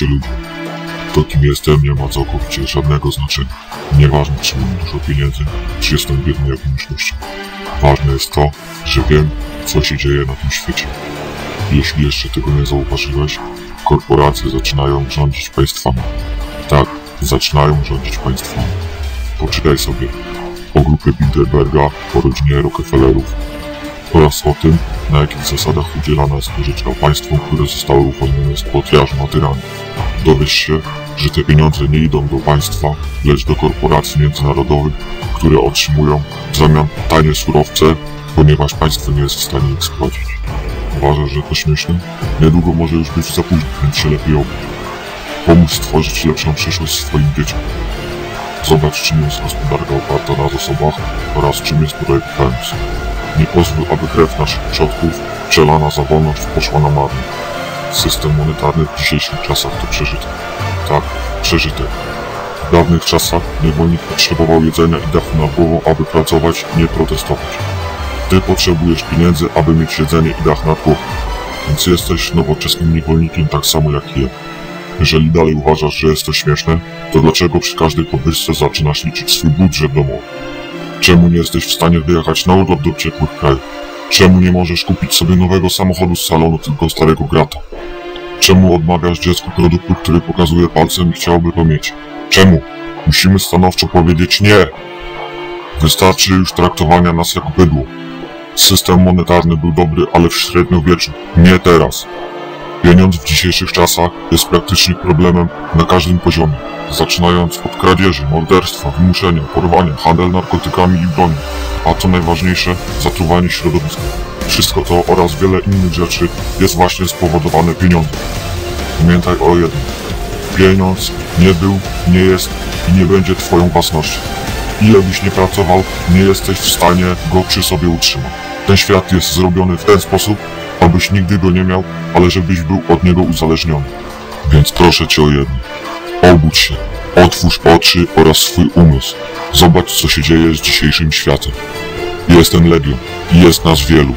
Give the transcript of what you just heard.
świecie ludzi. To, kim jestem, nie ma całkowicie żadnego znaczenia. Nieważne, czy mam dużo pieniędzy, czy jestem biedny jak myślność. Ważne jest to, że wiem, co się dzieje na tym świecie. Jeśli jeszcze tego nie zauważyłeś, korporacje zaczynają rządzić państwami. Tak, zaczynają rządzić państwami. Poczytaj sobie o grupie Bilderberga, o rodzinie Rockefellerów oraz o tym, na jakich zasadach udzielana jest pożyczka państwom, które zostały uwolnione spod jarzma tyranii. Dowiesz się, że te pieniądze nie idą do państwa, lecz do korporacji międzynarodowych, które otrzymują w zamian tanie surowce, ponieważ państwo nie jest w stanie ich spłacić. Uważasz, że to śmieszne? Niedługo może już być za późno, więc się lepiej obudź. Pomóż stworzyć lepszą przyszłość swoim dzieciom. Zobacz, czym jest gospodarka oparta na zasobach oraz czym jest projekt KEMS. Nie pozwól, aby krew naszych przodków przelana za wolność poszła na marne. System monetarny w dzisiejszych czasach to przeżytek. Tak, przeżytek. W dawnych czasach niewolnik potrzebował jedzenia i dachu nad głową, aby pracować i nie protestować. Ty potrzebujesz pieniędzy, aby mieć jedzenie i dach nad głową. Więc jesteś nowoczesnym niewolnikiem tak samo jak ja. Jeżeli dalej uważasz, że jest to śmieszne, to dlaczego przy każdej podwyżce zaczynasz liczyć swój budżet domowy? Czemu nie jesteś w stanie wyjechać na urlop do ciepłych krajów? Czemu nie możesz kupić sobie nowego samochodu z salonu, tylko starego grata? Czemu odmawiasz dziecku produktu, który pokazuje palcem i chciałby to mieć? Czemu? Musimy stanowczo powiedzieć nie! Wystarczy już traktowania nas jak bydło. System monetarny był dobry, ale w średniowieczu, nie teraz. Pieniądz w dzisiejszych czasach jest praktycznym problemem na każdym poziomie, zaczynając od kradzieży, morderstwa, wymuszenia, porwania, handel narkotykami i bronią, a co najważniejsze, zatruwanie środowiska. Wszystko to oraz wiele innych rzeczy jest właśnie spowodowane pieniądzem. Pamiętaj o jednym. Pieniądz nie był, nie jest i nie będzie twoją własnością. Ile byś nie pracował, nie jesteś w stanie go przy sobie utrzymać. Ten świat jest zrobiony w ten sposób, abyś nigdy go nie miał, ale żebyś był od niego uzależniony. Więc proszę cię o jedno. Obudź się, otwórz oczy oraz swój umysł. Zobacz, co się dzieje z dzisiejszym światem. Jestem Legion i jest nas wielu.